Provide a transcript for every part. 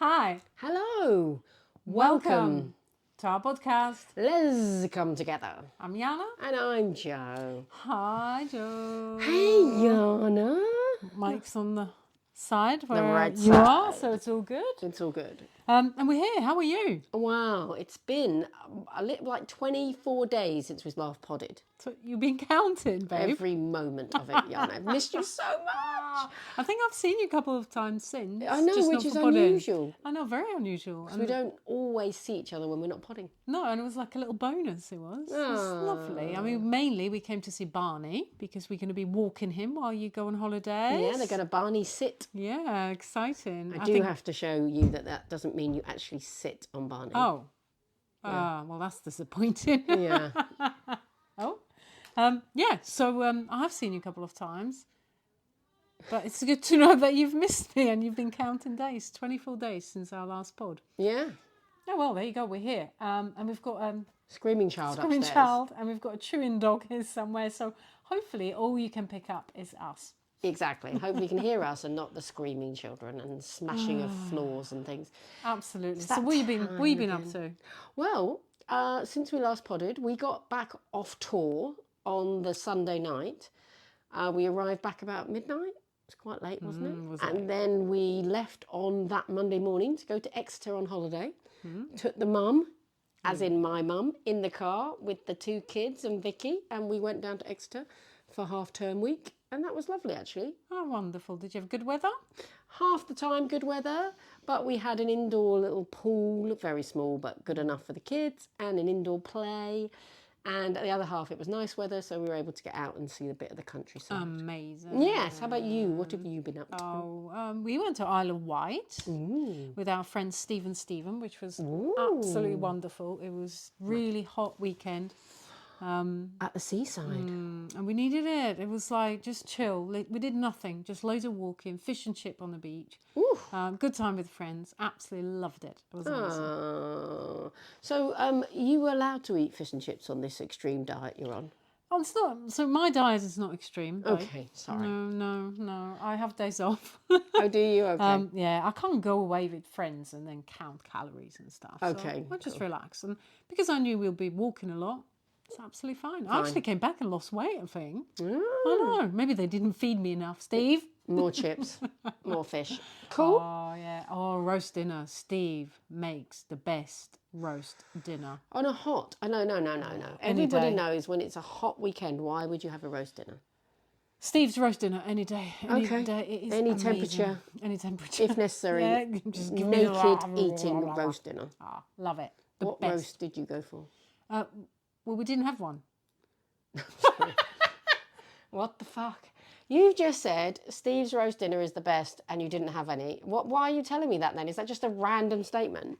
Hi. Hello. Welcome to our podcast. Lez-Come-Together. I'm Jana. And I'm Jo. Hi, Jo. Hey, Jana. Mike's on the side where right you side. are, so it's all good. It's all good. And we're here. How are you? Wow, it's been a little like 24 days since we last podded. So you've been counting, babe. Every moment of it, Jana. I've missed you so much. I think I've seen you a couple of times since. I know, just which not is for podding. unusual. I know, very unusual. Because we don't always see each other when we're not podding. No, and it was like a little bonus, it was. It was lovely. I mean, mainly we came to see Barney because we're going to be walking him while you go on holidays. Yeah, they're going to Barney sit. Yeah, exciting. I do have to show you that doesn't mean you actually sit on Barney. Oh. Well, that's disappointing. Yeah. Oh. So I have seen you a couple of times. But it's good to know that you've missed me and you've been counting days. 24 days since our last pod. Yeah. Oh, well, there you go. We're here. And we've got Screaming child screaming upstairs. child, and we've got a chewing dog here somewhere. So hopefully all you can pick up is us. Exactly. Hopefully you can hear us and not the screaming children and smashing of floors and things. Absolutely. that So what have you been up to? Well, since we last podded, we got back off tour on the Sunday night. We arrived back about midnight. It was quite late, wasn't it? Was and then we left on that Monday morning to go to Exeter on holiday. Took the mum, as in my mum, in the car with the two kids and Vicky, and we went down to Exeter for half-term week. And that was lovely, actually. Oh, wonderful. Did you have good weather? Half the time good weather, but we had an indoor little pool, very small but good enough for the kids, and an indoor play. And the other half, it was nice weather, so we were able to get out and see a bit of the countryside. Amazing. Yes, how about you? What have you been up to? We went to Isle of Wight with our friend Stephen, which was absolutely wonderful. It was really hot weekend. At the seaside. And we needed it. It was like just chill. We did nothing, just loads of walking, fish and chip on the beach. Good time with friends. Absolutely loved it. It was amazing. So you were allowed to eat fish and chips on this extreme diet you're on? Oh, it's not. So my diet is not extreme. Right? Okay, sorry. No. I have days off. Oh, do you? Okay. Yeah, I can't go away with friends and then count calories and stuff. Okay, So I just relax. And because I knew we'll be walking a lot, it's absolutely fine. I actually came back and lost weight, I think. I know. Maybe they didn't feed me enough. Steve? More chips, more fish. Cool. Oh, yeah. Oh, roast dinner. Steve makes the best roast dinner. On a hot... Oh, no. Any Everybody day. knows when it's a hot weekend, why would you have a roast dinner? Steve's roast dinner any day. Any Okay. day. It is Any amazing. temperature. Any temperature. If necessary, Yeah, just give me naked eating roast dinner. Ah, love it. The What best. roast did you go for? Well, we didn't have one. What the fuck? You've just said Steve's roast dinner is the best and you didn't have any. Why are you telling me that then? Is that just a random statement?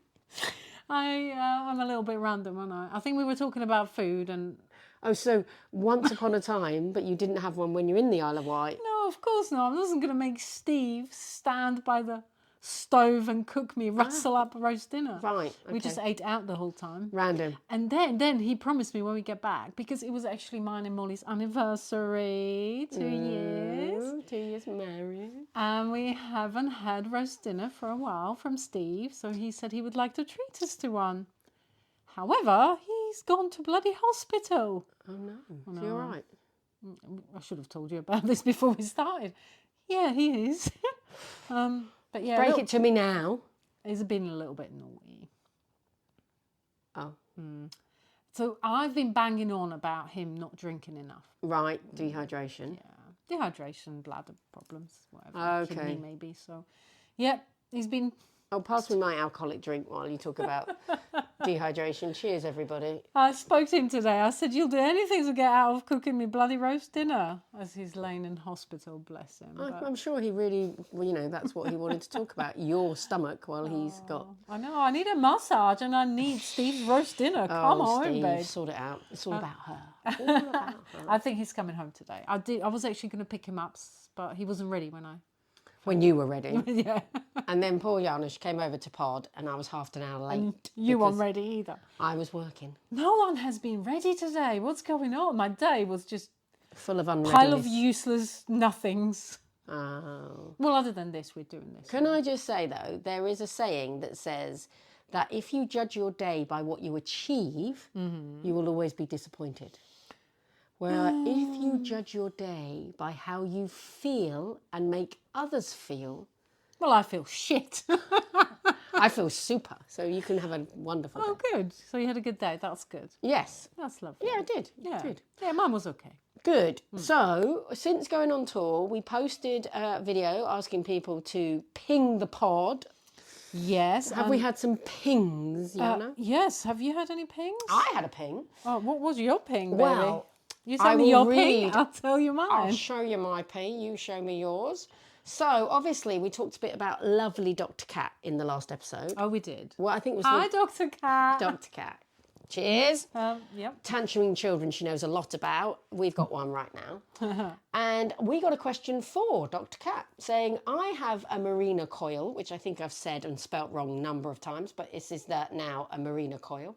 I'm a little bit random, aren't I? I think we were talking about food and... Oh, so once upon a time, but you didn't have one when you're in the Isle of Wight. No, of course not. I wasn't going to make Steve stand by the stove and cook me, rustle up a roast dinner. Right, We okay. just ate out the whole time. Random. And then he promised me when we get back, because it was actually mine and Molly's anniversary, 2 years. 2 years married. And we haven't had roast dinner for a while from Steve, so he said he would like to treat us to one. However, he's gone to bloody hospital. Oh no. So you're right. I should have told you about this before we started. Yeah, he is. But yeah, Break it to me now. he's been a little bit naughty. Oh. So I've been banging on about him not drinking enough. Right. Dehydration. Yeah, dehydration, bladder problems, whatever. Okay. Kidney maybe. So, yep, he's been... Oh, pass me my alcoholic drink while you talk about dehydration. Cheers, everybody. I spoke to him today. I said, you'll do anything to get out of cooking me bloody roast dinner, as he's laying in hospital, bless him. But I'm sure he really, that's what he wanted to talk about, your stomach, while he's got... I know, I need a massage and I need Steve's roast dinner. Come on, Steve, babe. sort it out. It's all about her. All about her. I think he's coming home today. I was actually going to pick him up, but he wasn't ready when I... When you were ready. Yeah. And then poor Janusz came over to pod and I was half an hour late. You because weren't ready either. I was working. No one has been ready today. What's going on? My day was just Full of unreadiness. pile of useless nothings. Oh. Well, other than this, we're doing this. Can I just say, though, there is a saying that says that if you judge your day by what you achieve, you will always be disappointed. Where if you judge your day by how you feel and make others feel, Well, I feel shit. I feel super. So you can have a wonderful Oh, day. good. So you had a good day. That's good. Yes. That's lovely. Yeah, I did. Yeah. Did. Yeah, mine was okay. Good. So, since going on tour, we posted a video asking people to ping the pod. Yes. Have we had some pings, Jana? Yes. Have you had any pings? I had a ping. Oh, what was your ping, baby? Well, you I tell me will your read- ping, I'll tell you mine. I'll show you my ping, you show me yours. So, obviously, we talked a bit about lovely Dr. Cat in the last episode. Oh, we did. Well, I think it was Hi, Dr. Cat. Dr. Cat. Cheers. Yep. Tangerine children she knows a lot about. We've got one right now. And we got a question for Dr. Cat saying, I have a Marina coil, which I think I've said and spelt wrong a number of times, but this is now a Marina coil.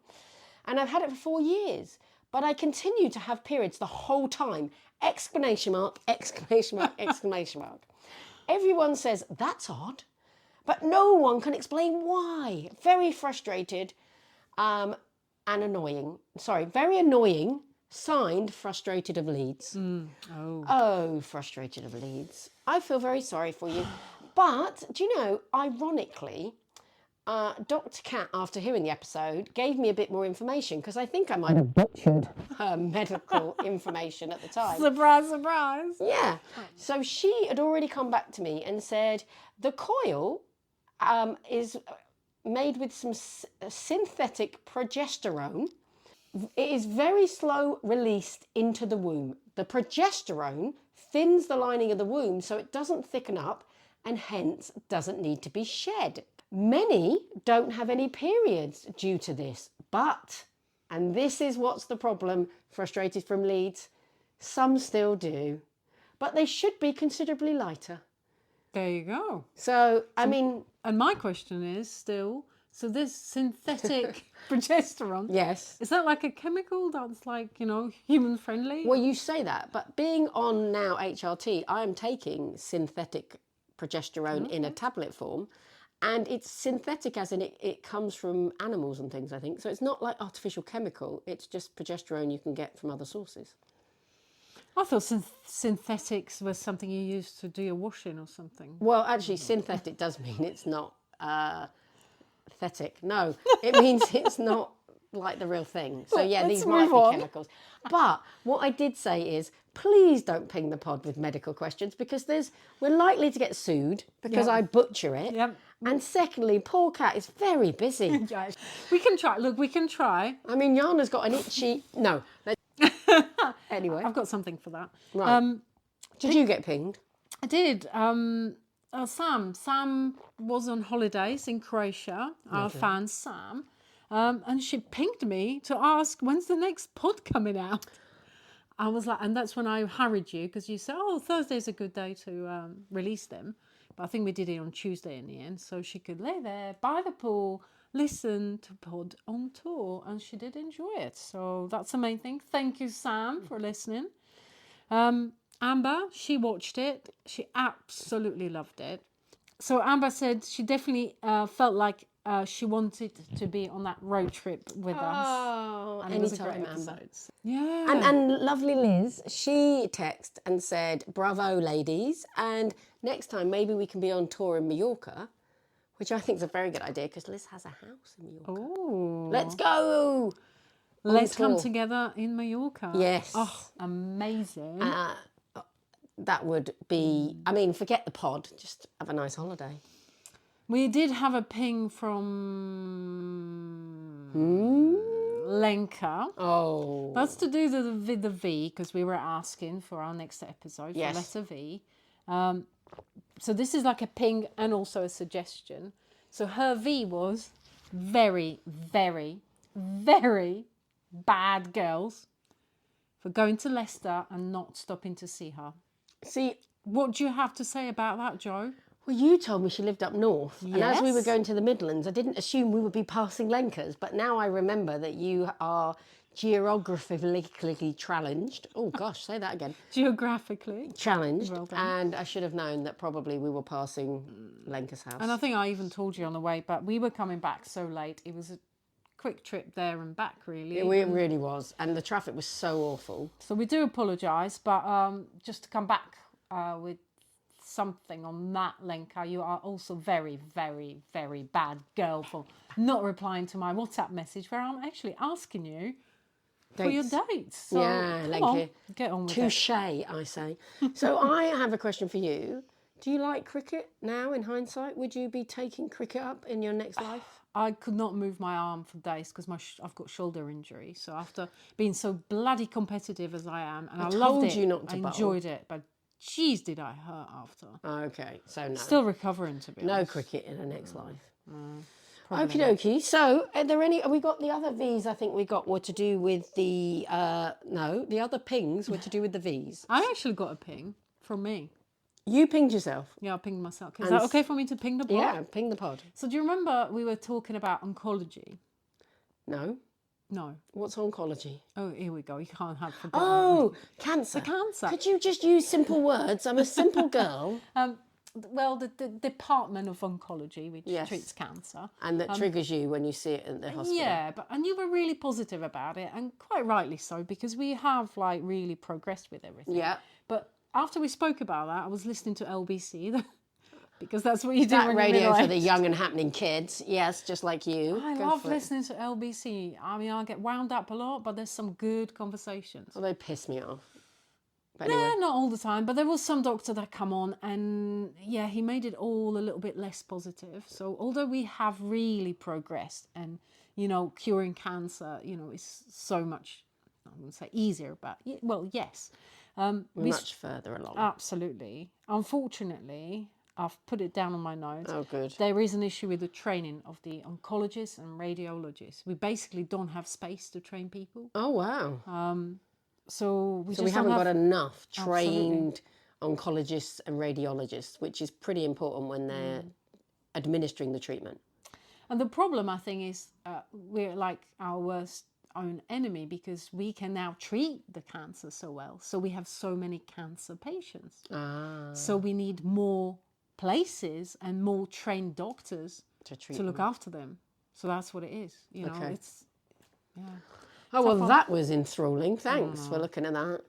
And I've had it for 4 years, but I continue to have periods the whole time. Exclamation mark, exclamation mark, exclamation mark. Everyone says, that's odd, but no one can explain why. Very frustrated. And annoying. Sorry, very annoying. Signed, Frustrated of Leeds. Oh, Frustrated of Leeds. I feel very sorry for you. But, do you know, ironically, Dr. Cat, after hearing the episode, gave me a bit more information because I think I might have butchered her medical information at the time. Surprise, surprise. Yeah. So she had already come back to me and said the coil is made with some synthetic progesterone. It is very slow released into the womb. The progesterone thins the lining of the womb so it doesn't thicken up and hence doesn't need to be shed. Many don't have any periods due to this, but, and this is what's the problem, Frustrated from Leeds, some still do, but they should be considerably lighter. There you go. So, I mean... And my question is still, so this synthetic progesterone, Yes. is that like a chemical that's like, human friendly? Well, you say that, but being on now HRT, I am taking synthetic progesterone in a tablet form, and it's synthetic as in it comes from animals and things, I think. So it's not like artificial chemical, it's just progesterone you can get from other sources. I thought synthetics was something you used to do your washing or something. Well, actually, synthetic does mean it's not thetic. No, it means it's not like the real thing. So, yeah, these might be chemicals. But what I did say is, please don't ping the pod with medical questions because we're likely to get sued because I butcher it. Yep. And secondly, poor Cat is very busy. We can try. Look, we can try. I mean, Jana's got an itchy... No. Anyway. I've got something for that. Right. Did you get pinged? I did. Sam was on holidays in Croatia. Our fan, Sam. And she pinged me to ask, when's the next pod coming out? I was like, and that's when I harried you because you said, Thursday's a good day to release them. But I think we did it on Tuesday in the end. So she could lay there by the pool, listen to pod on tour. And she did enjoy it. So that's the main thing. Thank you, Sam, for listening. Amber, she watched it. She absolutely loved it. So Amber said she definitely felt like she wanted to be on that road trip with us. Oh, And it was a great anytime, Amber. episode. Yeah. And lovely Liz, she texted and said, bravo, ladies. And next time, maybe we can be on tour in Mallorca, which I think is a very good idea because Liz has a house in Mallorca. Oh. Let's go. Let's tour. come together in Mallorca. Yes. Oh, amazing. That would be, I mean, forget the pod, just have a nice holiday. We did have a ping from Lenka. Oh. That's to do with the V, because we were asking for our next episode, Yes. for letter V. So this is like a ping and also a suggestion. So her V was very, very, very bad girls for going to Leicester and not stopping to see her. See, What do you have to say about that, Jo? well, you told me she lived up north. And as we were Yes. going to the Midlands, I didn't assume we would be passing Lenkers. But now I remember that you are geographically challenged. Oh gosh, say that again. Geographically. Challenged. Well done. And I should have known that probably we were passing Lenka's house. And I think I even told you on the way, but we were coming back so late. It was a quick trip there and back, really. It really was. And the traffic was so awful. So we do apologise, but just to come back with something on that, Lenka, you are also very, very, very bad girl for not replying to my WhatsApp message where I'm actually asking you for your dates. So, yeah, come on, Lenka. get on with Touche, I say. So I have a question for you. Do you like cricket now in hindsight? Would you be taking cricket up in your next life? I could not move my arm for days because I've got shoulder injury. So after being so bloody competitive as I am, and I loved told it, you not to I bowl. enjoyed it, but geez, did I hurt after. Okay, so no. Still recovering, to be honest. No cricket in the next life. Probably Okie dokie. So, are there any? We got the other V's. I think we got were to do with the no. The other pings were to do with the V's. I actually got a ping from me. You pinged yourself. Yeah, I pinged myself. Is that okay for me to ping the pod? Yeah, ping the pod. So do you remember we were talking about oncology? No. No. What's oncology? Oh, here we go. You can't have forgotten. Oh, cancer. Cancer. Could you just use simple words? I'm a simple girl. Well, the Department of Oncology, which Yes. treats cancer. And that triggers you when you see it at the hospital. Yeah, and you were really positive about it, and quite rightly so, because we have like really progressed with everything. Yeah. But after we spoke about that, I was listening to LBC, because that's what you do That when radio you're for the young and happening kids. Yes, just like you. I Go love for it. listening to LBC. I mean, I get wound up a lot, but there's some good conversations. Well, they piss me off. But anyway. Yeah, not all the time, but there was some doctor that come on, and yeah, he made it all a little bit less positive. So although we have really progressed, and curing cancer, is so much, I wouldn't say easier, but well, yes, We're much further along. absolutely. Unfortunately, I've put it down on my notes. Oh, good. There is an issue with the training of the oncologists and radiologists. We basically don't have space to train people. Oh, wow. So we just haven't don't got have... enough trained oncologists and radiologists, which is pretty important when they're administering the treatment. And the problem, I think, is we're like our worst own enemy, because we can now treat the cancer so well. So we have so many cancer patients. So we need more places and more trained doctors To look after them. So that's what it is. Okay. It's Oh, well, that was enthralling. Thanks for looking at that.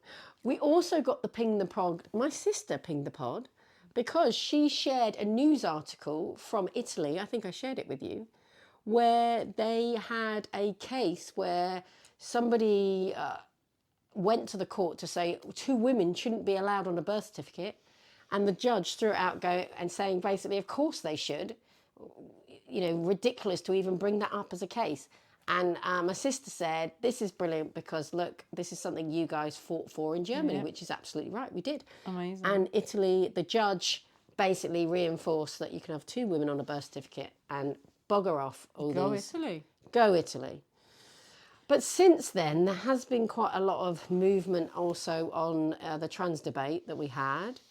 We also got the Ping the Pod. My sister pinged the pod because she shared a news article from Italy. I think I shared it with you, where they had a case where somebody went to the court to say 2 women shouldn't be allowed on a birth certificate. And the judge threw it out and saying basically, of course they should. Ridiculous to even bring that up as a case. And my sister said, this is brilliant because, look, this is something you guys fought for in Germany, which is absolutely right. We did. amazing. And Italy, the judge basically reinforced that you can have 2 women on a birth certificate and bugger off all Go these. Italy. Go Italy. But since then, there has been quite a lot of movement also on the trans debate that we had.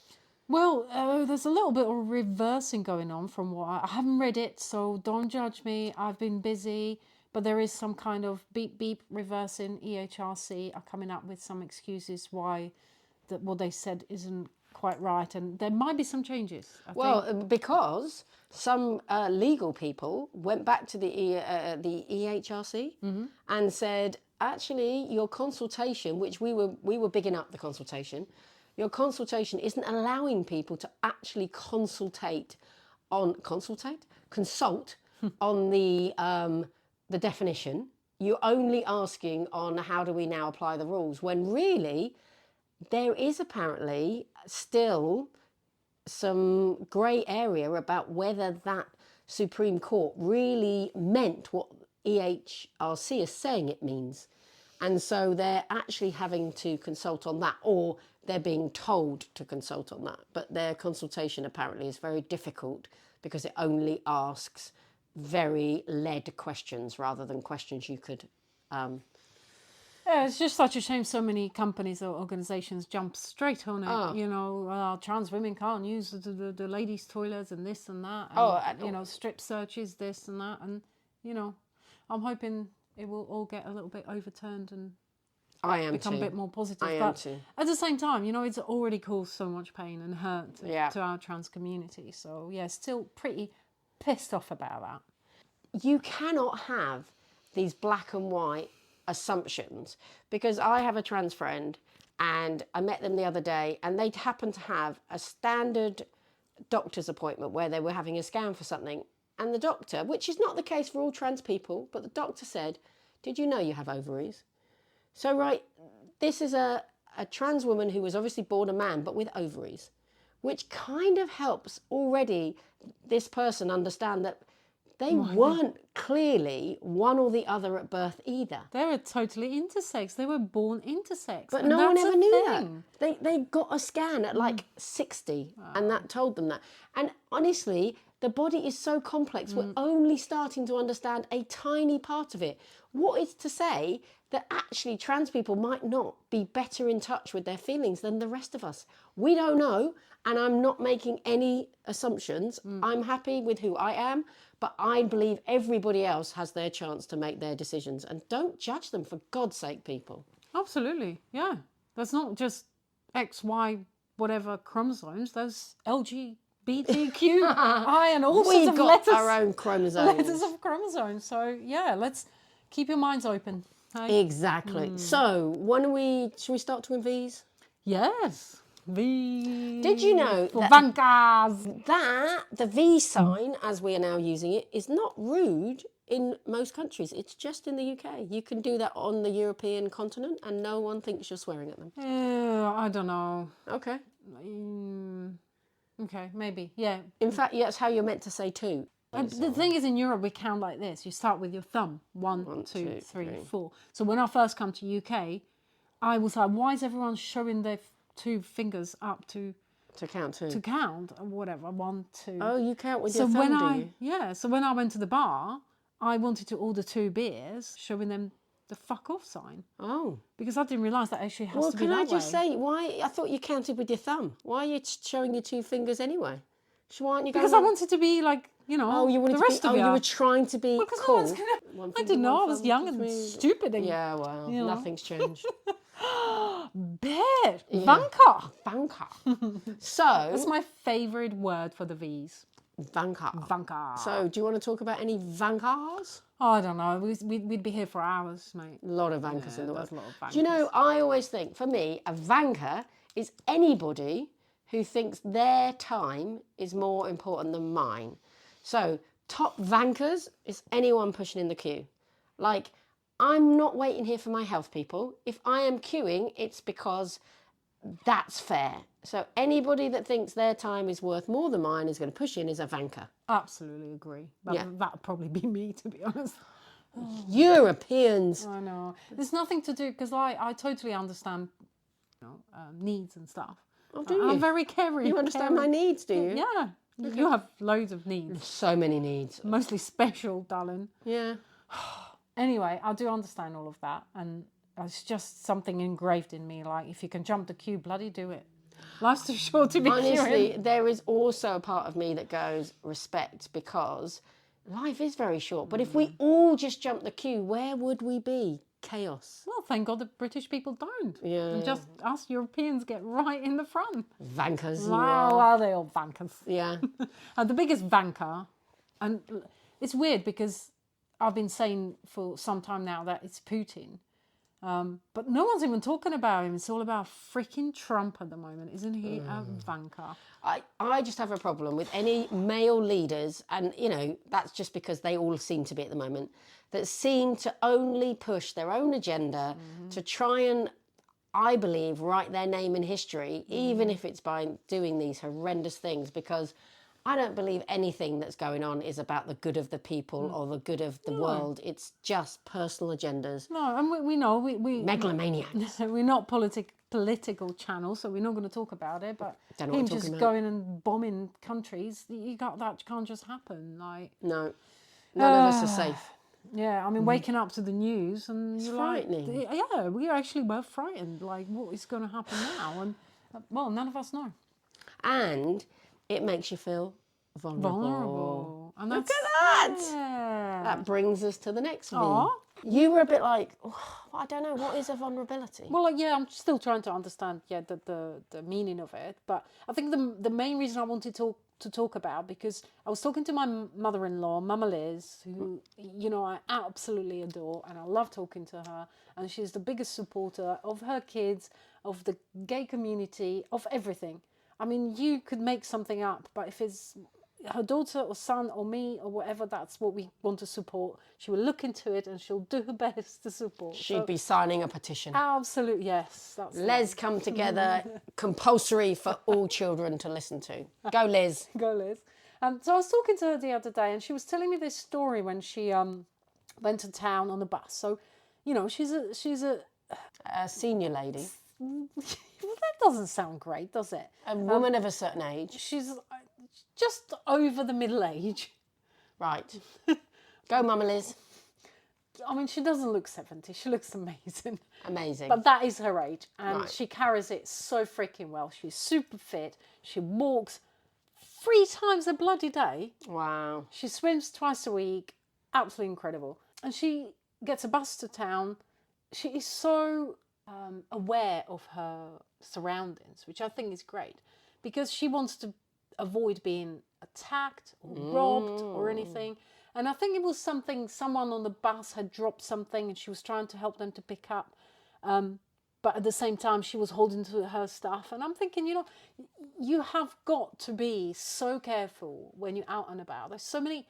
Well, there's a little bit of reversing going on from what I haven't read it, so don't judge me. I've been busy. But there is some kind of beep reversing. EHRC are coming up with some excuses why what they said isn't quite right, and there might be some changes. I think. Because some legal people went back to the EHRC and said, actually, your consultation, which we were bigging up the consultation, your consultation isn't allowing people to actually consult on the definition. You're only asking on how do we now apply the rules, when really there is apparently still some grey area about whether that Supreme Court really meant what EHRC is saying it means. And so they're actually having to consult on that, or they're being told to consult on that. But their consultation apparently is very difficult because it only asks very led questions rather than questions you could... Yeah, it's just such a shame so many companies or organisations jump straight on it. Trans women can't use the ladies' toilets and this and that. And, strip searches, this and that. And, I'm hoping it will all get a little bit overturned and I am become too. a bit more positive. I am But too. at the same time, it's already caused so much pain and hurt Yeah. to our trans community. So yeah, still pretty pissed off about that. You cannot have these black and white assumptions, because I have a trans friend and I met them the other day and they happened to have a standard doctor's appointment where they were having a scan for something, and the doctor, which is not the case for all trans people, but the doctor said, "Did you know you have ovaries?" So right, this is a trans woman who was obviously born a man but with ovaries, which kind of helps already this person understand that they weren't clearly one or the other at birth either. They were totally intersex. They were born intersex. But and no one that's ever a knew thing. that. They got a scan at like 60 and that told them that. And honestly, the body is so complex. We're only starting to understand a tiny part of it. What is to say that actually trans people might not be better in touch with their feelings than the rest of us? We don't know, and I'm not making any assumptions. I'm happy with who I am, but I believe everybody else has their chance to make their decisions. And don't judge them, for God's sake, people. Absolutely, yeah. That's not just X, Y, whatever chromosomes. There's LGBTQI and all sorts We've of got letters. our own chromosomes. Letters of chromosomes. So yeah, let's keep your minds open. Hey? Exactly. So should we start doing V's? Yes. V. Did you know for that Vankas? the V sign, as we are now using it, is not rude in most countries? It's just in the UK. You can do that on the European continent and no one thinks you're swearing at them. I don't know. Okay. Okay, maybe. Yeah. In fact, that's how you're meant to say too. The thing is, in Europe, we count like this. You start with your thumb. One, two, three, 4. So when I first come to UK, I was like, why is everyone showing their 2 fingers up to count too. to count or whatever? 1, 2. Oh, you count with So your thumb, when do you? so when I went to the bar, I wanted to order 2 beers, showing them the fuck off sign, Oh. because I didn't realise that actually has Well, to be can that I just way. say, why? I thought you counted with your thumb. Why are you showing your 2 fingers anyway? So why aren't you going? Because I wanted to be like, Oh, you wanted the to rest be. of Oh, you. you were trying to be Because no cool. one's gonna. One I finger, didn't know. one I was thumb, young 2, and 3. stupid. And, Yeah, well, nothing's changed. Bet. Vanka. Vanka. That's So, my favourite word for the V's. Vanka. Vanka. So, do you want to talk about any Vankas? Oh, I don't know. We'd be here for hours, mate. A lot of Vankas in the world. There's a lot of Do you know, I always think, for me, a Vanka is anybody who thinks their time is more important than mine. So, top Vankas is anyone pushing in the queue. Like, I'm not waiting here for my health people. If I am queuing, it's because that's fair. So anybody that thinks their time is worth more than mine is going to push in is a Vanka. Absolutely agree. That'd probably be me, to be honest. Europeans. I know. There's nothing to do, because I totally understand needs and stuff. Oh, do you? I'm very caring. You understand my needs, do you? Yeah. You have loads of needs. So many needs. Mostly special, darling. Yeah. Anyway, I do understand all of that. And it's just something engraved in me. Like, if you can jump the queue, bloody do it. Life's too short to be Honestly, queuing. there is also a part of me that goes respect, because life is very short. But if we all just jump the queue, where would we be? Chaos. Well, thank God the British people don't. Yeah. And just us Europeans get right in the front. Vankas, you Wow, are. are they all vankers? Yeah. The biggest vanker, and it's weird because I've been saying for some time now that it's Putin. But no one's even talking about him. It's all about freaking Trump at the moment. Isn't he a vanker? I just have a problem with any male leaders, and, that's just because they all seem to be at the moment, that seem to only push their own agenda to try and, I believe, write their name in history, even if it's by doing these horrendous things, because I don't believe anything that's going on is about the good of the people or the good of the world. It's just personal agendas. No, and we know we Megalomaniacs. we're not political channel, so we're not going to talk about it. But Don't know what him I'm talking just about. going and bombing countries, that can't just happen. Like, No. None of us are safe. yeah, I mean, waking up to the news and It's you're frightening. like, yeah, we actually were frightened. Like, what is going to happen now? And well, none of us know. And it makes you feel vulnerable. And Look that's, at that! Yeah. That brings us to the next V. Aw. You were a bit like, oh, I don't know, what is a vulnerability? Well, yeah, I'm still trying to understand, the meaning of it. But I think the main reason I wanted to talk about, because I was talking to my mother-in-law, Mama Liz, who, I absolutely adore, and I love talking to her. And she's the biggest supporter of her kids, of the gay community, of everything. I mean, you could make something up, but if it's her daughter or son or me or whatever, that's what we want to support. She will look into it and she'll do her best to support. She'd be signing a petition. Absolutely, yes. That's Lez-Come-Together, compulsory for all children to listen to. Go, Liz. Go, Liz. So I was talking to her the other day, and she was telling me this story when she went to town on the bus. So, she's a Senior lady. that doesn't sound great, does it? A woman of a certain age. She's just over the middle age. Right. Go, Mama Liz. I mean, she doesn't look 70. She looks amazing. Amazing. But that is her age. And Right. she carries it so freaking well. She's super fit. She walks 3 times a bloody day. Wow. She swims twice a week. Absolutely incredible. And she gets a bus to town. She is so aware of her surroundings, which I think is great, because she wants to avoid being attacked or robbed or anything. And I think it was someone on the bus had dropped something and she was trying to help them to pick up. But at the same time, she was holding to her stuff. And I'm thinking, you have got to be so careful when you're out and about. There's so many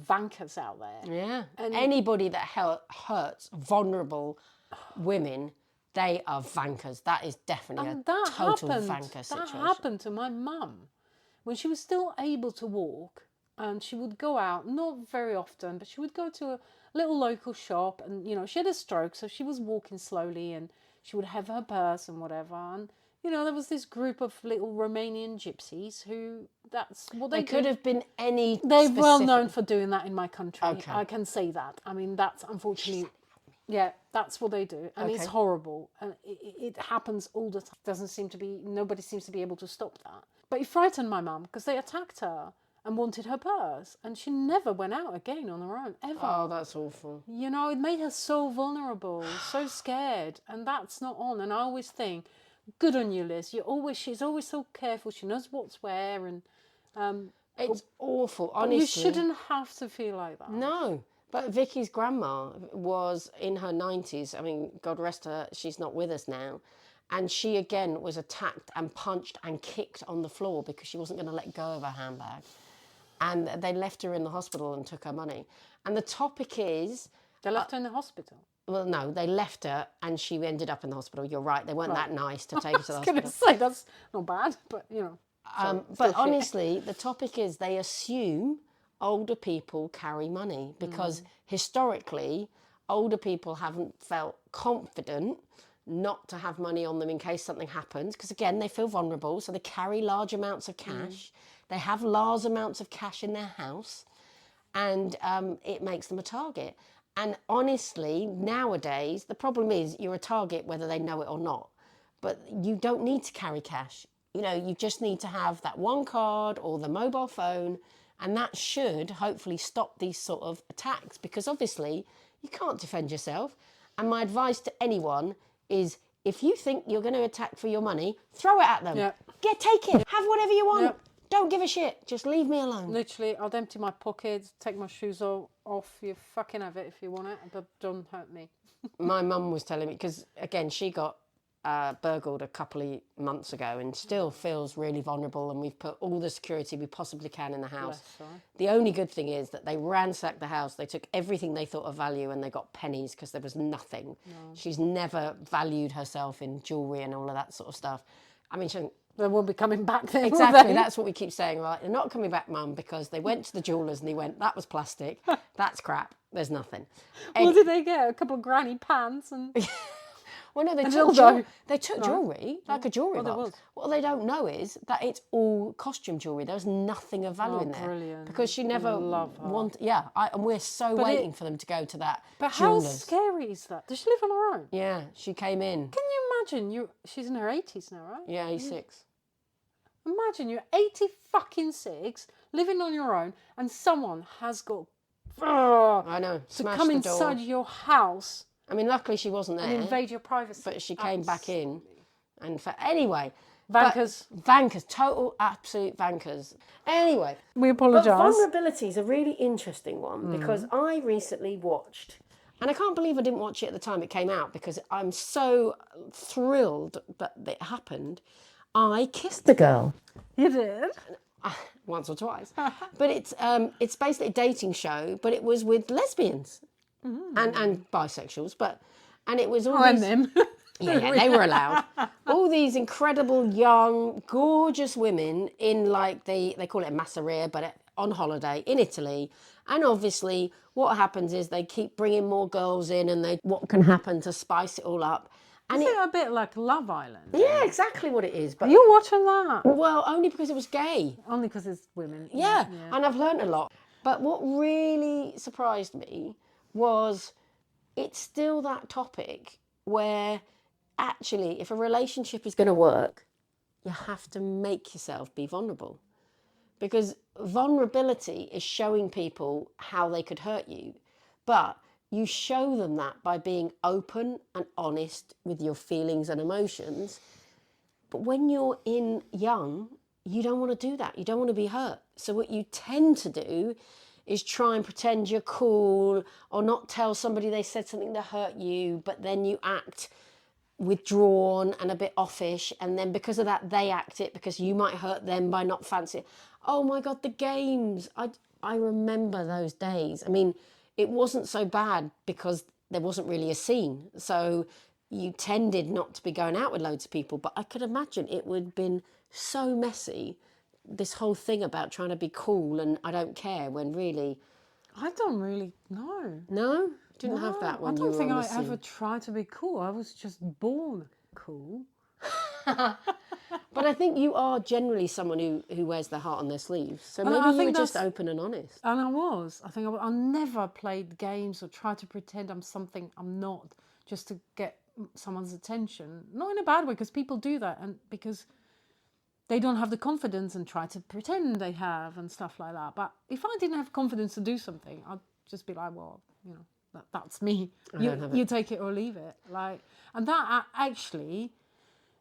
vankers out there. Yeah. And anybody that hurts vulnerable women, they are vankers. That is definitely a total vanker situation. That happened to my mum when she was still able to walk, and she would go out, not very often, but she would go to a little local shop, and she had a stroke, so she was walking slowly, and she would have her purse and whatever. And there was this group of little Romanian gypsies who, that's what they could have been any. They're specific... well known for doing that in my country. Okay. I can say that. I mean, that's unfortunately. Yeah, that's what they do, and it's horrible, and it happens all the time. Nobody seems to be able to stop that. But it frightened my mum because they attacked her and wanted her purse, and she never went out again on her own, ever. Oh, that's awful. It made her so vulnerable, so scared, and that's not on. And I always think, good on you, Liz. She's always so careful. She knows what's where, and it's awful. Honestly, you shouldn't have to feel like that. No. But Vicky's grandma was in her 90s. I mean, God rest her, she's not with us now. And she, again, was attacked and punched and kicked on the floor because she wasn't going to let go of her handbag. And they left her in the hospital and took her money. And the topic is... They left her in the hospital? Well, no, they left her and she ended up in the hospital. You're right, they weren't that nice to take her to the hospital. I was going to say, that's not bad, but, but honestly, the topic is they assume older people carry money because historically older people haven't felt confident not to have money on them in case something happens, because again they feel vulnerable, so they carry large amounts of cash. They have large amounts of cash in their house, and it makes them a target. And honestly, nowadays the problem is you're a target whether they know it or not, but you don't need to carry cash. You just need to have that one card or the mobile phone. And that should hopefully stop these sort of attacks, because obviously you can't defend yourself. And my advice to anyone is, if you think you're going to attack for your money, throw it at them. Yep. Take it. Have whatever you want. Yep. Don't give a shit. Just leave me alone. Literally, I'd empty my pockets, take my shoes off. You fucking have it if you want it, but don't hurt me. My mum was telling me, because again, she got burgled a couple of months ago and still feels really vulnerable, and we've put all the security we possibly can in the house. The only good thing is that they ransacked the house, they took everything they thought of value, and they got pennies because there was nothing. She's never valued herself in jewellery and all of that sort of stuff. I mean, they won't be coming back then. Exactly, that's what we keep saying, right? They're not coming back, Mum, because they went to the jewellers and they went, that was plastic, that's crap, there's nothing. What did they get? A couple of granny pants and... Well, no, they took jewellery, like a jewellery box. What they don't know is that it's all costume jewellery. There's nothing of value in there. Brilliant. Because she never wanted... Yeah, and we're so waiting for them to go to that But jewellers. How scary is that? Does she live on her own? Yeah, she came in. Can you imagine? She's in her 80s now, right? Yeah, 86. Imagine you're 80 fucking 6, living on your own, and someone has got I know. to Smashed come the inside door. your house I mean, luckily she wasn't there. and invade your privacy. But she came back in. And anyway. Vankers. Vankers. Total, absolute vankers. Anyway. We But apologise. vulnerability is a really interesting one because I recently watched, and I can't believe I didn't watch it at the time it came out because I'm so thrilled that it happened. I kissed the girl. You did? Once or twice. But it's basically a dating show, but it was with lesbians and bisexuals, and it was all And these, them. yeah, they were allowed. All these incredible young, gorgeous women in like they call it a masseria, but on holiday in Italy. And obviously, what happens is they keep bringing more girls in, and what can happen to spice it all up. And Is it a bit like Love Island? yeah, exactly what it is. But Are you watching that? well, only because it was gay. Only because it's women. Yeah, and I've learned a lot. But what really surprised me was it's still that topic where actually, if a relationship is going to work, you have to make yourself be vulnerable. Because vulnerability is showing people how they could hurt you. But you show them that by being open and honest with your feelings and emotions. But when you're young, you don't want to do that. You don't want to be hurt. So what you tend to do is try and pretend you're cool or not tell somebody they said something to hurt you, but then you act withdrawn and a bit offish, and then because of that they act it because you might hurt them by not fancying. Oh my God, the games. I remember those days. I mean, it wasn't so bad because there wasn't really a scene. So you tended not to be going out with loads of people, but I could imagine it would have been so messy, this whole thing about trying to be cool and I don't care when really... I don't really know. No? Didn't have that when you were on the I don't scene. think I ever tried to be cool. I was just born cool. But I think you are generally someone who wears their heart on their sleeves. So maybe I you were think just that's- open and honest. And I was. I think I never played games or tried to pretend I'm something I'm not just to get someone's attention. Not in a bad way, because people do that, and because they don't have the confidence and try to pretend they have and stuff like that. But if I didn't have confidence to do something, I'd just be like, well, you know, that's me. You take it or leave it. Like, and that actually,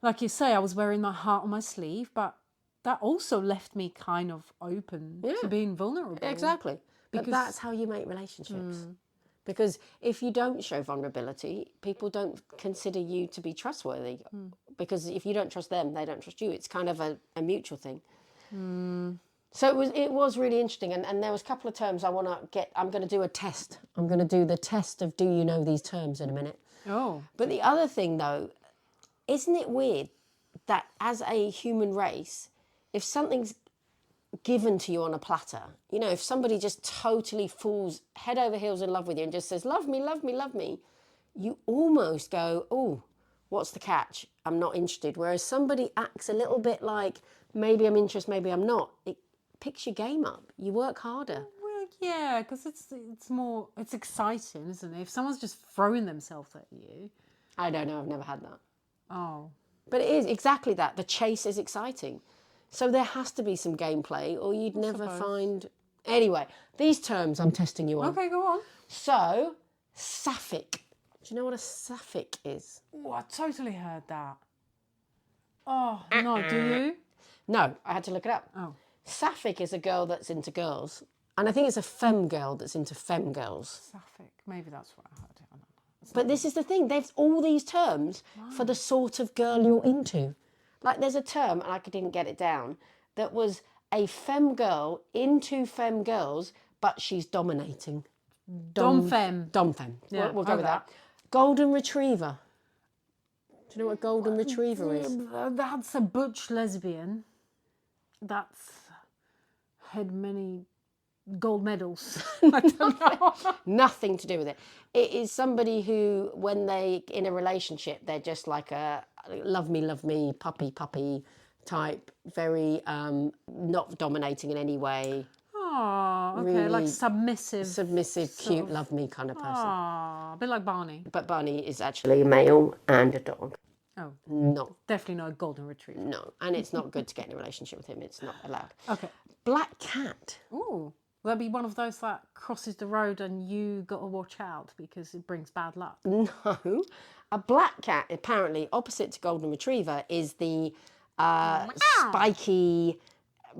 like you say, I was wearing my heart on my sleeve, but that also left me kind of open to being vulnerable. Exactly. But that's how you make relationships. Because if you don't show vulnerability, people don't consider you to be trustworthy. Because if you don't trust them, they don't trust you. It's kind of a mutual thing. So it was really interesting. And there was a couple of terms I'm going to do a test. I'm going to do the test of do you know these terms in a minute. Oh. But the other thing, though, isn't it weird that as a human race, if something's given to you on a platter, you know, if somebody just totally falls head over heels in love with you and just says, love me, love me, love me, you almost go, oh, what's the catch? I'm not interested. Whereas somebody acts a little bit like, maybe I'm interested, maybe I'm not. It picks your game up. You work harder. Well, yeah, because it's exciting, isn't it? If someone's just throwing themselves at you. I don't know. I've never had that. Oh. But it is exactly that. The chase is exciting. So there has to be some gameplay or you'd never find... Anyway, these terms I'm testing you on. Okay, go on. So, sapphic. Do you know what a sapphic is? Oh, I totally heard that. Oh, no, do you? No, I had to look it up. Oh. Sapphic is a girl that's into girls. And I think it's a femme girl that's into femme girls. Sapphic. Maybe that's what I heard. I don't know. But this is the thing. There's all these terms for the sort of girl you're into. Like there's a term, and I didn't get it down, that was a femme girl into femme girls, but she's dominating. Dom femme. Dom femme. Yeah, we'll go with that. Golden retriever. Do you know what a golden retriever is? That's a butch lesbian. That's had many gold medals. I don't know. Nothing to do with it. It is somebody who, when they in a relationship, they're just like a love me, puppy type, very not dominating in any way. Oh, okay, Really like submissive, cute, love me kind of person. Oh, a bit like Barney. But Barney is actually a male and a dog. Oh, No, definitely not a golden retriever. no. And it's not good to get in a relationship with him. It's not allowed. Okay. Black cat. Ooh, Will that be one of those that crosses the road and you got to watch out because it brings bad luck? No. A black cat, apparently, opposite to golden retriever, is the spiky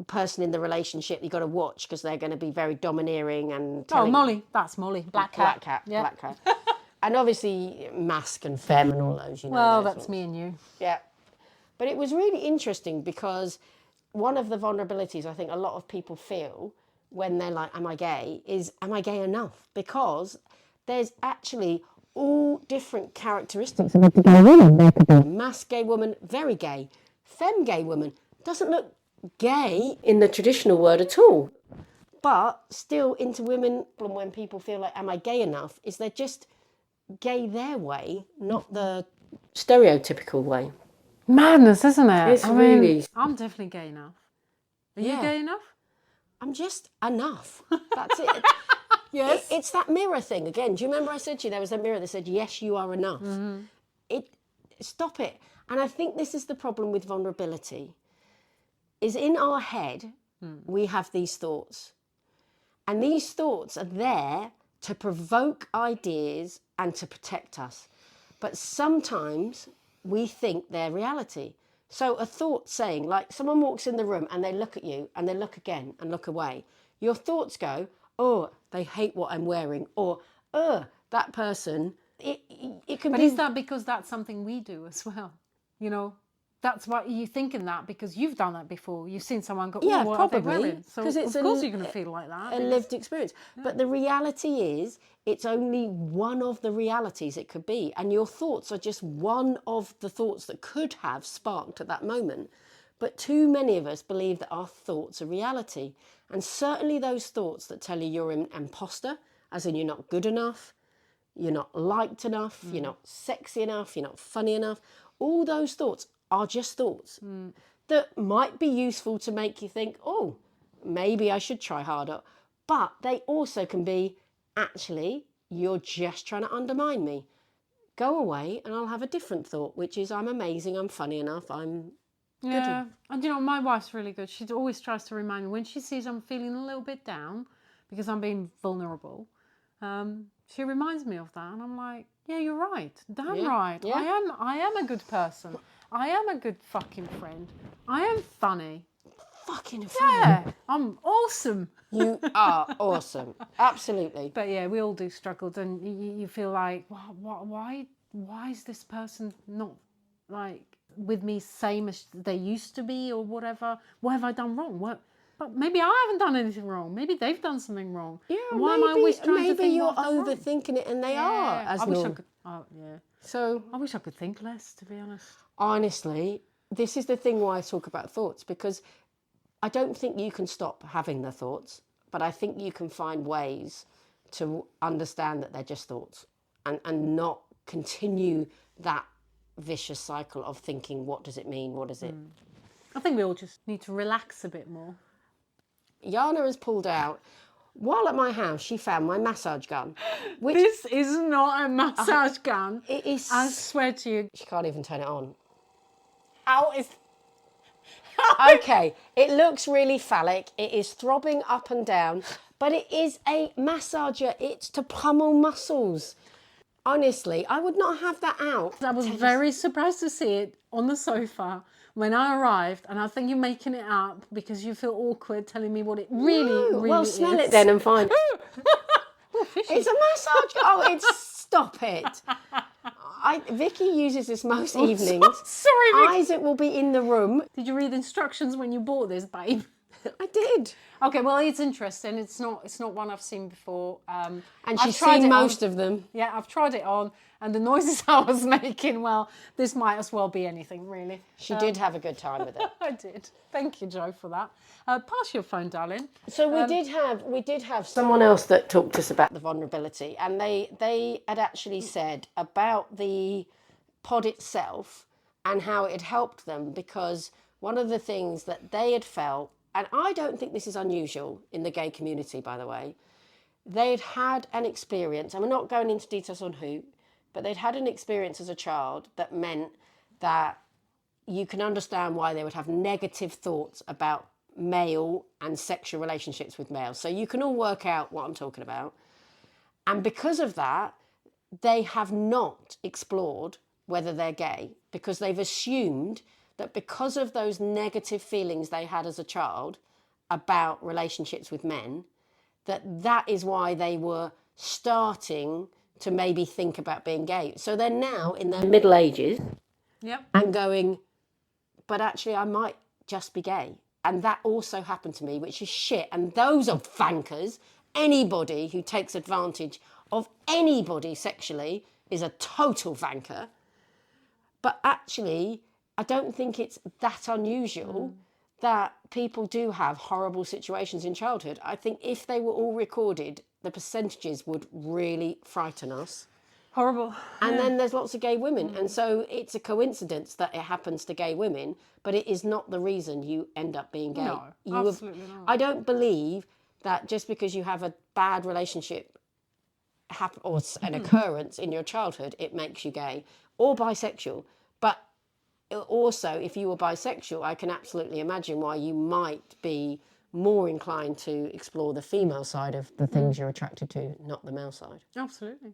person in the relationship you got to watch because they're going to be very domineering and telling... Molly. That's Molly. Black cat. Black cat. And obviously mask and femme and all those, you know. Well, those that's ones. me and you. Yeah. But it was really interesting because one of the vulnerabilities I think a lot of people feel when they're like, am I gay, is am I gay enough? Because there's actually all different characteristics of a gay woman. There could be mask gay woman, very gay. Femme gay woman doesn't look gay in the traditional word at all. But still into women, when people feel like, am I gay enough, is they're just gay their way, not the stereotypical way. Madness, isn't it? It's really... I'm definitely gay enough. Are you gay enough? I'm just enough. That's it. Yes. It's that mirror thing again. Do you remember I said to you there was a mirror that said, yes, you are enough? Stop it. And I think this is the problem with vulnerability, is in our head, we have these thoughts. And these thoughts are there to provoke ideas and to protect us. But sometimes we think they're reality. So a thought saying, like someone walks in the room and they look at you and they look again and look away. Your thoughts go, oh, they hate what I'm wearing, or, that person, it can be... But is that because that's something we do as well? You know, that's why you're thinking that because you've done that before. You've seen someone go, Yeah, what probably. are they wearing? So Because of course you're going to feel like that. A lived experience. Yeah. But the reality is, it's only one of the realities it could be. And your thoughts are just one of the thoughts that could have sparked at that moment. But too many of us believe that our thoughts are reality. And certainly those thoughts that tell you you're an imposter, as in you're not good enough, you're not liked enough, you're not sexy enough, you're not funny enough. All those thoughts are just thoughts that might be useful to make you think, oh, maybe I should try harder. But they also can be, actually, you're just trying to undermine me. Go away and I'll have a different thought, which is I'm amazing, I'm funny enough, I'm good. Yeah, and you know, my wife's really good. She always tries to remind me when she sees I'm feeling a little bit down because I'm being vulnerable. She reminds me of that, and I'm like, yeah, you're right. Damn right. Yeah. I am a good person. I am a good fucking friend. I am funny. Fucking funny. Yeah, I'm awesome. You are awesome. Absolutely. But yeah, we all do struggle, and you feel like, why is this person not like with me same as they used to be or whatever? What have I done wrong? But maybe I haven't done anything wrong.Maybe they've done something wrong. Yeah, why am I always trying to think you're what I've done wrong? overthinking it, and they are. As I wish I norm. could. Oh, yeah. So I wish I could think less, to be honest. honestly, this is the thing why I talk about thoughts, because I don't think you can stop having the thoughts, but I think you can find ways to understand that they're just thoughts and not continue that vicious cycle of thinking, what does it mean? What is it? I think we all just need to relax a bit more. Jana has pulled out, while at my house, she found my massage gun. Which This is not a massage gun. it is. I swear to you. She can't even turn it on. How is... Okay, it looks really phallic. It is throbbing up and down, but it is a massager. It's to pummel muscles. Honestly, I would not have that out. I was very surprised to see it on the sofa when I arrived, and I think you're making it up because you feel awkward telling me what it really Well, is. smell it then and find. Oh, fishy. It's a massage. Oh, stop it. Vicky uses this most evenings. Sorry, Vicky. Isaac will be in the room. Did you read the instructions when you bought this, babe? I did. Okay, well, it's interesting. It's not one I've seen before. And I've she's tried seen it most on. of them. Yeah, I've tried it on, and the noises I was making, well, this might as well be anything, really. She did have a good time with it. I did. Thank you, Jo, for that. Pass your phone, darling. So we did have someone else that talked to us about the vulnerability, and they had actually said about the pod itself and how it had helped them, because one of the things that they had felt, and I don't think this is unusual in the gay community, by the way, they'd had an experience, and we're not going into details on who, but they'd had an experience as a child that meant that you can understand why they would have negative thoughts about male and sexual relationships with males. So you can all work out what I'm talking about. And because of that, they have not explored whether they're gay, because they've assumed that because of those negative feelings they had as a child about relationships with men, that is why they were starting to maybe think about being gay. So they're now in their middle ages and going, but actually I might just be gay. And that also happened to me, which is shit. And those are vankers. Anybody who takes advantage of anybody sexually is a total vanker. But actually, I don't think it's that unusual that people do have horrible situations in childhood. I think if they were all recorded, the percentages would really frighten us. Horrible. And then there's lots of gay women. And so it's a coincidence that it happens to gay women, but it is not the reason you end up being gay. No, absolutely not. I don't believe that just because you have a bad relationship or an occurrence in your childhood, it makes you gay or bisexual. But also, if you were bisexual, I can absolutely imagine why you might be more inclined to explore the female side of the things you're attracted to, not the male side. Absolutely.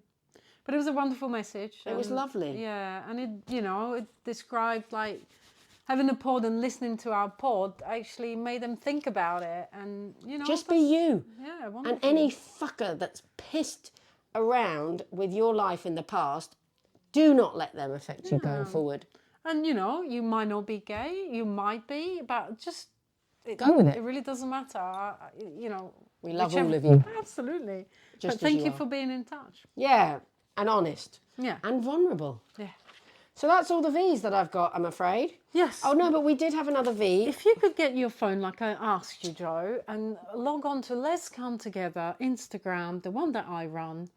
But it was a wonderful message. It was lovely. Yeah, and it described like having a pod and listening to our pod actually made them think about it, and just be you. Yeah, wonderful. And any fucker that's pissed around with your life in the past, do not let them affect you going forward. And you might not be gay, you might be, but just go with it. It really doesn't matter. We love all of you. Absolutely. Just but thank as you are. for being in touch. Yeah, and honest. Yeah. And vulnerable. Yeah. So that's all the V's that I've got, I'm afraid. Yes. Oh, no, but we did have another V. If you could get your phone, like I asked you, Jo, and log on to Lez-Come-Together, Instagram, the one that I run,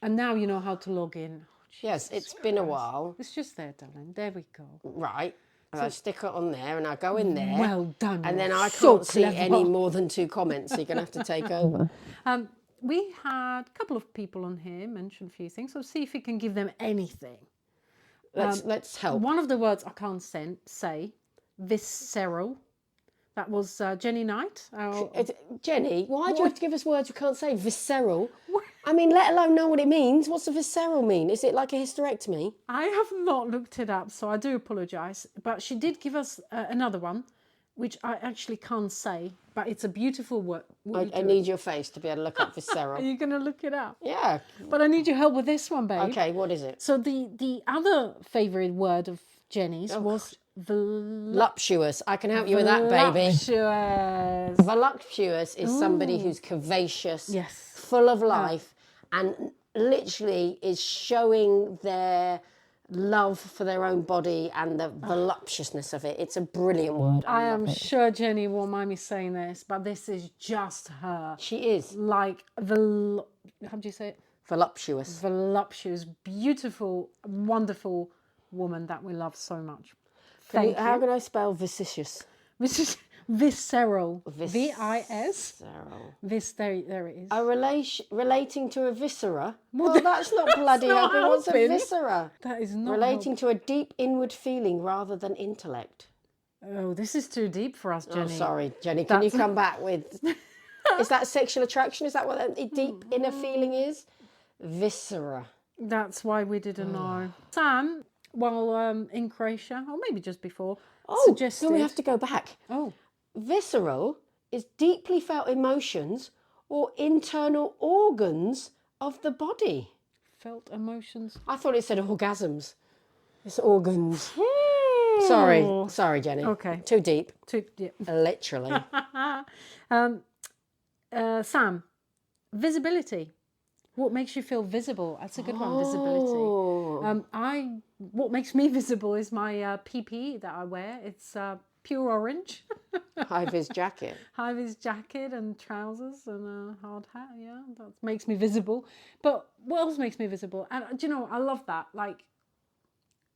and now you know how to log in. Yes, it's been a while. It's just there, darling. There we go. Right. And I stick it on there and I go in there. Well done. And then I so can't see clever. any more than 2 comments, so you're going to have to take over. We had a couple of people on here mention a few things, so see if you can give them anything. Let's help. One of the words I can't say, visceral. That was Jenny Knight. Jenny, why do you have to give us words we can't say? Visceral? I mean, let alone know what it means. What's a visceral mean? Is it like a hysterectomy? I have not looked it up, so I do apologise. But she did give us another one, which I actually can't say, but it's a beautiful word. I need your face to be able to look up visceral. Are you going to look it up? Yeah. But I need your help with this one, babe. Okay, what is it? So the other favourite word of Jenny's was voluptuous. I can help you with that, baby. Voluptuous. Voluptuous is somebody who's curvaceous, Yes. full of life, and literally is showing their love for their own body and the voluptuousness of it. It's a brilliant word. I am sure Jenny won't mind me saying this, but this is just her. She is. Like, how do you say it? Voluptuous. Voluptuous, beautiful, wonderful woman that we love so much. Thank you. How can I spell vicious? This is visceral. Vis-. There it is. Relating to a viscera? Well, that's not bloody not helping. What's a helping. viscera? That is not Relating to a deep inward feeling rather than intellect. Oh, this is too deep for us, Jenny. Oh, sorry, Jenny. Can you come back with... Is that sexual attraction? Is that what a deep inner feeling is? Viscera. That's why we didn't know. Sam, while in Croatia, or maybe just before, suggested... No, we have to go back. Oh. Visceral is deeply felt emotions or internal organs of the body. Felt emotions. I thought it said orgasms. It's organs. Sorry, Jenny. Okay. Too deep. Yeah. Literally. Sam, visibility. What makes you feel visible? That's a good one, visibility. What makes me visible is my PPE that I wear. It's pure orange. High-vis jacket. High-vis jacket and trousers and a hard hat, yeah. That makes me visible. But what else makes me visible? And, do you know, I love that. Like,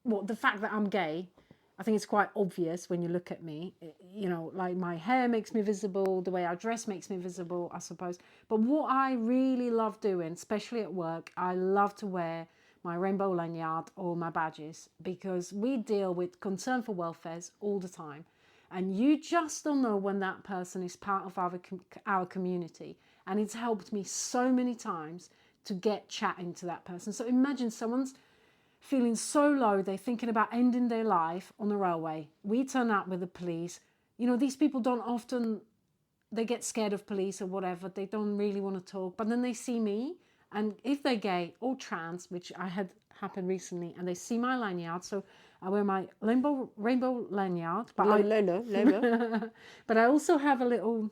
the fact that I'm gay, I think it's quite obvious when you look at me. You know, like my hair makes me visible, the way I dress makes me visible, I suppose. But what I really love doing, especially at work, I love to wear my rainbow lanyard or my badges, because we deal with concern for welfares all the time. And you just don't know when that person is part of our community. And it's helped me so many times to get chatting to that person. So imagine someone's feeling so low, they're thinking about ending their life on the railway. We turn up with the police. You know, these people don't often, they get scared of police or whatever. They don't really want to talk. But then they see me, and if they're gay or trans, which I had happen recently, and they see my lanyard, so I wear my rainbow lanyard. But but I also have a little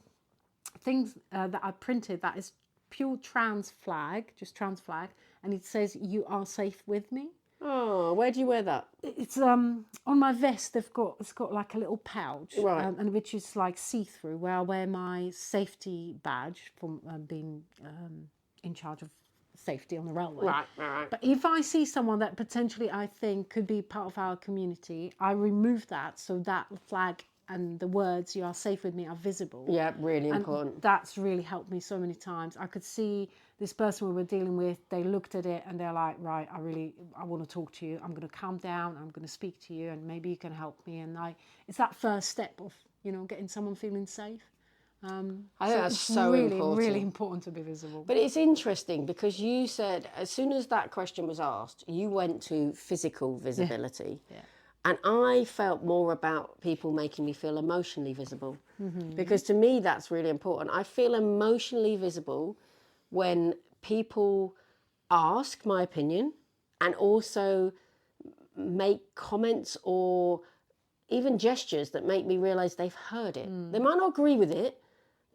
thing that I printed that is pure trans flag, just trans flag, and it says, "You are safe with me." Oh, where do you wear that? It's on my vest. It's got like a little pouch, Right. And which is like see-through, where I wear my safety badge from being in charge of safety on the railway. Right. But if I see someone that potentially I think could be part of our community, I remove that so that flag and the words "You are safe with me" are visible. Yeah, really important. And that's really helped me so many times. I could see this person we were dealing with, they looked at it and they're like, right, I want to talk to you. I'm going to calm down. I'm going to speak to you, and maybe you can help me. And it's that first step of, getting someone feeling safe. I think that's so really, important. really important to be visible. But it's interesting because you said as soon as that question was asked, you went to physical visibility. Yeah. And I felt more about people making me feel emotionally visible. Because to me, that's really important. I feel emotionally visible when people ask my opinion and also make comments or even gestures that make me realize they've heard it. They might not agree with it,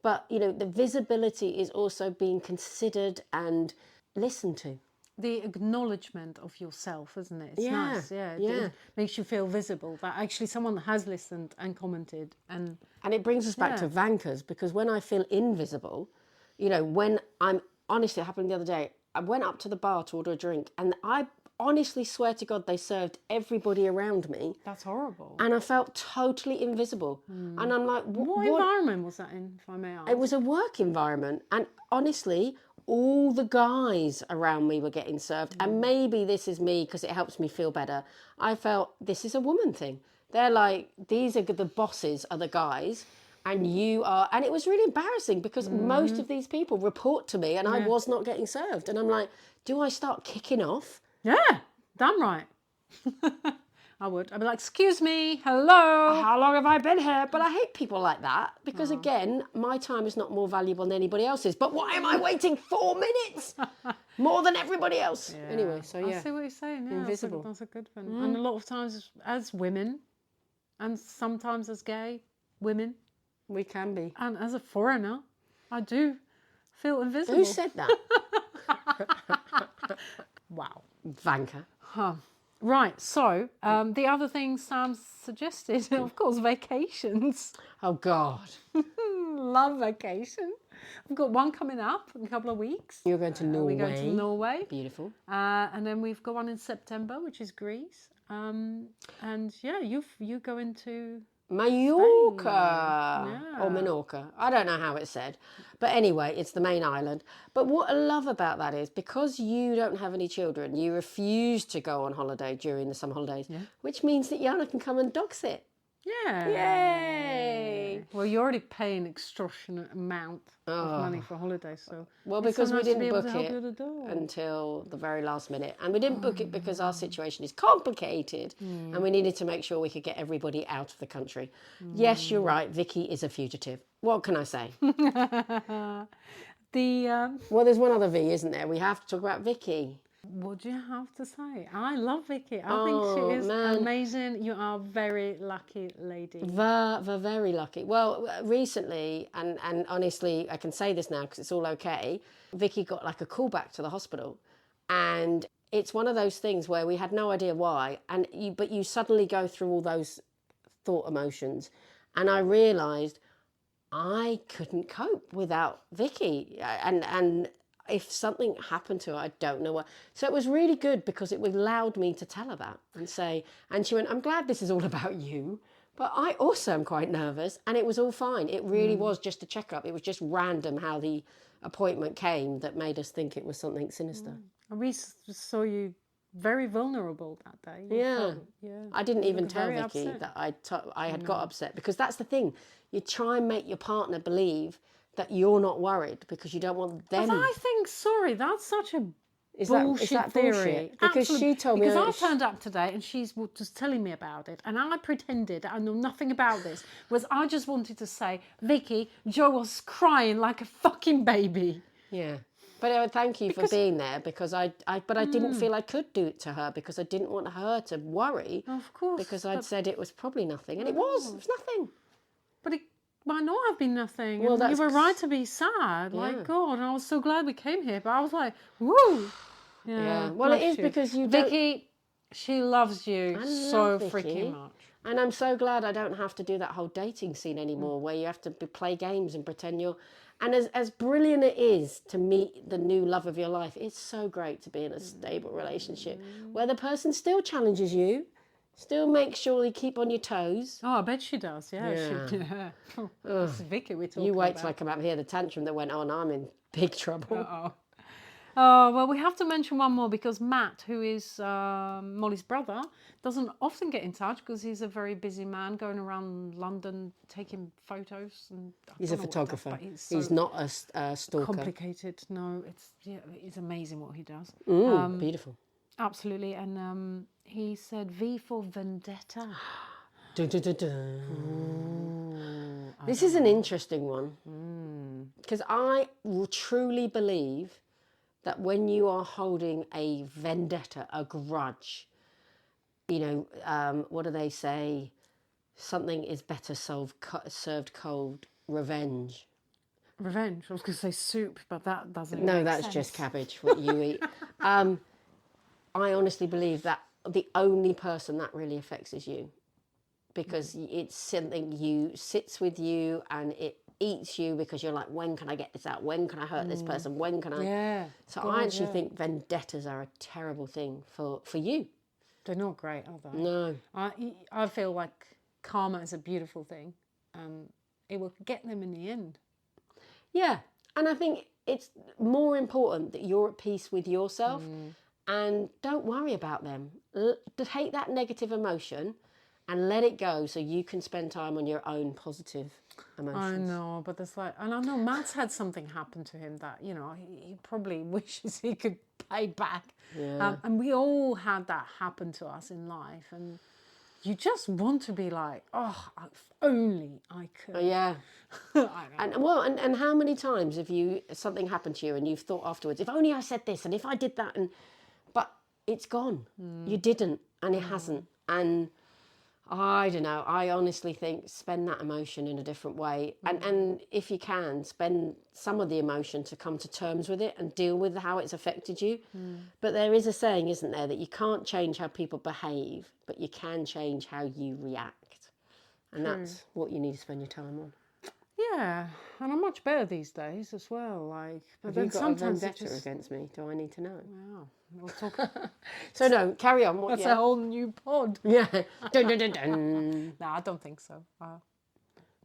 but the visibility is also being considered and listened to. The acknowledgement of yourself, isn't it? It's Yeah, nice, yeah. yeah. It makes you feel visible that actually someone has listened and commented. And it brings us back to Vankers, because when I feel invisible, when I'm, honestly, it happened the other day, I went up to the bar to order a drink, and I honestly swear to God they served everybody around me. That's horrible. And I felt totally invisible. And I'm like, What environment was that in, if I may ask? It was a work environment. And honestly, all the guys around me were getting served. And maybe this is me because it helps me feel better. I felt this is a woman thing. They're like, these are the bosses are the guys. And you are, and it was really embarrassing because most of these people report to me and I was not getting served. And I'm like, do I start kicking off? Yeah, damn right. I would. I'd be like, excuse me, hello. How long have I been here? But I hate people like that because, again, my time is not more valuable than anybody else's. But why am I waiting 4 minutes? More than everybody else. Yeah. Anyway, so yeah. I see what you're saying. Yeah, invisible. That's a good one. And a lot of times as women, and sometimes as gay women. We can be. And as a foreigner, I do feel invisible. Who said that? Wow. Vanker. Huh. Right, so the other thing Sam suggested, of course, vacations. Oh, God. Love vacation. We've got one coming up in a couple of weeks. You're going to Norway. We're going to Norway. Beautiful. And then we've got one in September, which is Greece. And yeah, you go into Mallorca or Menorca. I don't know how it's said. But anyway, it's the main island. But what I love about that is because you don't have any children, you refuse to go on holiday during the summer holidays, which means that Jana can come and dog sit. Yeah. Yay. Well, you're already paying extortionate amount of money for holidays, so because we didn't book it until the very last minute, and we didn't book it because our situation is complicated, and we needed to make sure we could get everybody out of the country. Yes, you're right. Vicky is a fugitive. What can I say? Well, there's one other V, isn't there? We have to talk about Vicky. What do you have to say? I love Vicky. I think she is amazing. You are a very lucky lady. Very lucky. Well, recently, and honestly, I can say this now because it's all okay, Vicky got like a call back to the hospital. And it's one of those things where we had no idea why. But you suddenly go through all those thought emotions. And I realised I couldn't cope without Vicky. And if something happened to her, I don't know what. So it was really good because it allowed me to tell her that and say, and she went, I'm glad this is all about you, but I also am quite nervous. And it was all fine. It really was just a checkup. It was just random how the appointment came that made us think it was something sinister. And we saw you very vulnerable that day. You Yeah. felt, yeah. I didn't You even looked tell very Vicky upset. that I had got upset, because that's the thing. You try and make your partner believe that you're not worried because you don't want But them. I think, sorry, that's such a Is bullshit that theory. bullshit? Because Absolutely. she told me Because I that turned up today and she's just telling me about it, and I pretended I know nothing about this. Was I just wanted to say, Vicky, Jo was crying like a fucking baby. yeah. But thank you for being there, because I didn't feel I could do it to her, because I didn't want her to worry, Of course. because I'd said it was probably nothing, and it was nothing. But it might not have been nothing. Well, And you that's were right to be sad. Yeah. Like, God, and I was so glad we came here. But I was like, woo. Yeah. Well, it bless is you. because you Vicky, she loves you I so love Vicky. freaking much. And I'm so glad I don't have to do that whole dating scene anymore, where you have to play games and pretend you're. And as brilliant it is to meet the new love of your life, it's so great to be in a stable relationship where the person still challenges you, still makes sure you keep on your toes. Oh, I bet she does. Yeah. Yeah. This is Vicky we're talking You wait about. till I come out here, the tantrum that went on, I'm in big trouble. Uh-oh. Oh, well, we have to mention one more because Matt, who is Molly's brother, doesn't often get in touch because he's a very busy man going around London taking photos. And He's a photographer. But he's He's not a stalker. complicated. No, it's amazing what he does. Beautiful. Absolutely. And he said V for Vendetta. Dun, dun, dun, dun. This is an interesting one, because I will truly believe that when you are holding a vendetta, a grudge, what do they say? Something is better served cold. Revenge. Revenge. I was going to say soup, but that doesn't No, make that's sense. just cabbage, what you eat. I honestly believe that the only person that really affects is you, because it's something you sits with you and it eats you, because you're like, when can I get this out? When can I hurt this person? When can I? Yeah. So I actually think vendettas are a terrible thing for you. They're not great, are they? No. I feel like karma is a beautiful thing, and it will get them in the end. Yeah, and I think it's more important that you're at peace with yourself, and don't worry about them. Take that negative emotion and let it go, so you can spend time on your own positive emotions. I know, but there's like, and I know Matt's had something happen to him that, he probably wishes he could pay back. Yeah. And we all had that happen to us in life, and you just want to be like, oh, if only I could. Yeah. I know. And how many times have something happened to you and you've thought afterwards, if only I said this and if I did that, but it's gone. You didn't, and it hasn't. And I don't know, I honestly think spend that emotion in a different way, and if you can, spend some of the emotion to come to terms with it and deal with how it's affected you. But there is a saying, isn't there, that you can't change how people behave, but you can change how you react, and that's what you need to spend your time on. Yeah, and I'm much better these days as well. Like, but Have then you got a sometimes vendetta against me? Do I need to know? Wow, we'll talk. So no, carry on. That's a whole new pod. Yeah. Dun, dun, dun, dun. No, I don't think so.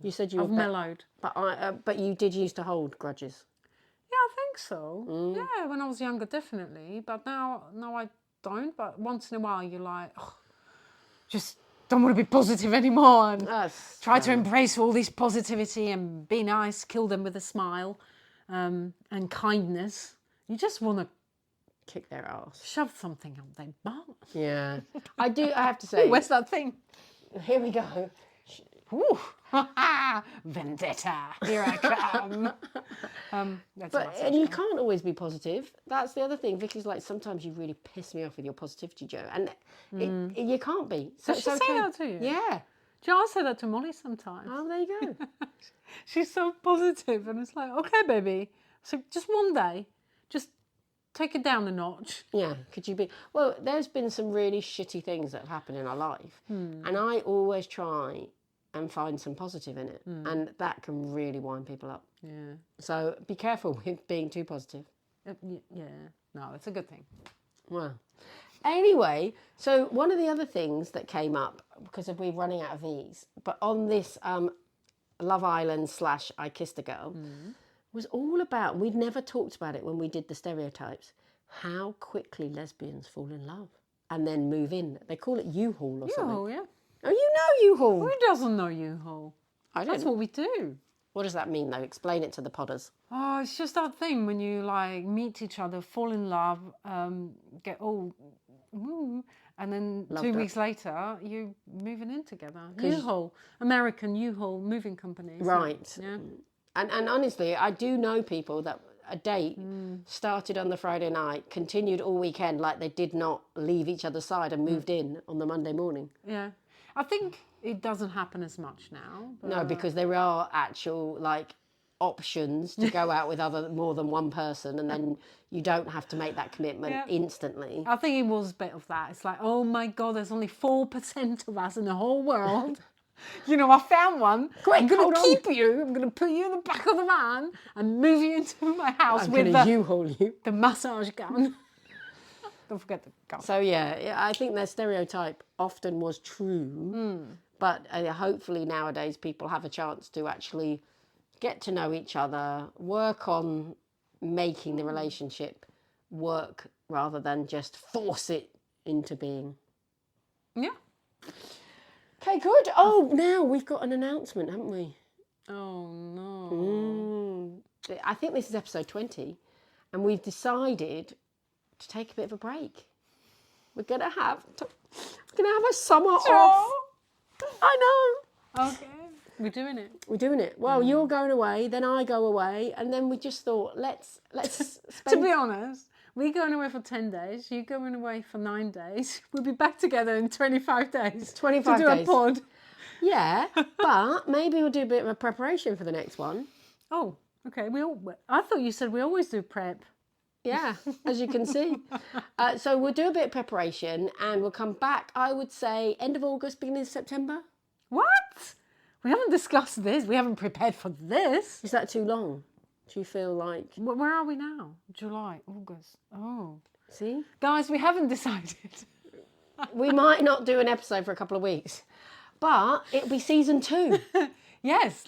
You said you I've were mellowed. but you did used to hold grudges. Yeah, I think so. Yeah, when I was younger, definitely. But now I don't. But once in a while, you're like, oh, just don't want to be positive anymore, and try to embrace all this positivity and be nice, kill them with a smile, and kindness. You just want to Kick their ass. shove something up their butt. Yeah. I have to say. Where's that thing? Here we go. Ooh. Vendetta, here I come. And you can't always be positive. That's the other thing. Vicky's like, sometimes you really piss me off with your positivity, Jo, and you can't be. So Does she say that to you? Yeah. Do you know, I say that to Molly sometimes. Oh, there you go. She's so positive, and it's like, okay, baby. So just one day, just take it down a notch. Yeah. Could you be? Well, there's been some really shitty things that have happened in our life, and I always try and find some positive in it, and that can really wind people up. Yeah. So be careful with being too positive. Yeah. No, it's a good thing. Well, anyway, so one of the other things that came up, because we're running out of these, but on this Love Island / I Kissed a Girl, was all about, we'd never talked about it when we did the stereotypes, how quickly lesbians fall in love and then move in. They call it U-Haul or something. U-Haul, yeah. Oh, you know U-Haul. Who doesn't know U-Haul? I That's don't. what we do. What does that mean, though? Explain it to the podders. Oh, it's just that thing when you like meet each other, fall in love, get all, woo, and then Loved 2 it. weeks later you're moving in together. U-Haul, American U-Haul moving company. Right. Yeah. And honestly, I do know people that a date started on the Friday night, continued all weekend, like they did not leave each other's side and moved in on the Monday morning. Yeah. I think it doesn't happen as much now. But No, because there are actual like options to go out with more than one person, and then you don't have to make that commitment instantly. I think it was a bit of that. It's like, oh my God, there's only 4% of us in the whole world. You know, I found one. Quick, I'm going hold to on. keep you. I'm going to put you in the back of the van and move you into my house I'm with going to U-Haul you. the massage gun. Don't forget the gun. So yeah, I think their stereotype often was true, but hopefully nowadays people have a chance to actually get to know each other, work on making the relationship work rather than just force it into being. Yeah. Okay, good. Oh, now we've got an announcement, haven't we? Oh no. I think this is episode 20, and we've decided to take a bit of a break. We're gonna have a summer off. I know. Okay. We're doing it. We're doing it. Well, you're going away, then I go away, and then we just thought let's spend. To be honest, we're going away for 10 days. You're going away for 9 days. We'll be back together in 25 days. 25 to do days. a pod. Yeah, but maybe we'll do a bit of a preparation for the next one. Oh, okay. I thought you said we always do prep. Yeah, as you can see. So we'll do a bit of preparation and we'll come back, I would say, end of August, beginning of September. What? We haven't discussed this. We haven't prepared for this. Is that too long? Do you feel like... Where are we now? July, August. Oh. See? Guys, we haven't decided. We might not do an episode for a couple of weeks, but it'll be season 2. Yes,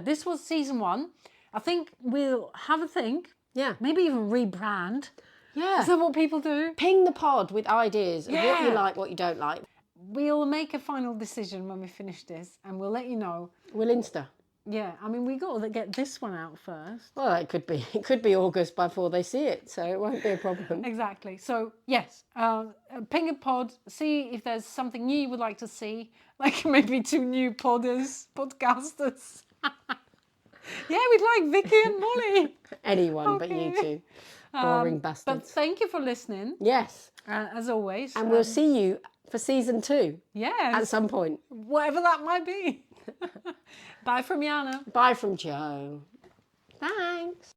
this was season 1. I think we'll have a think. Yeah. Maybe even rebrand. Yeah. Is that what people do? Ping the pod with ideas of what you like, what you don't like. We'll make a final decision when we finish this and we'll let you know. We'll Insta. Yeah, I mean, we got to get this one out first. Well, it could be August before they see it, so it won't be a problem. Exactly. So, yes, ping a pod, see if there's something new you would like to see, like maybe 2 new podcasters. Yeah, we'd like Vicky and Molly. Anyone but you two. Boring bastards. But thank you for listening. Yes. As always. And we'll see you for season 2. Yes. At some point. Whatever that might be. Bye from Jana. Bye from Jo. Thanks.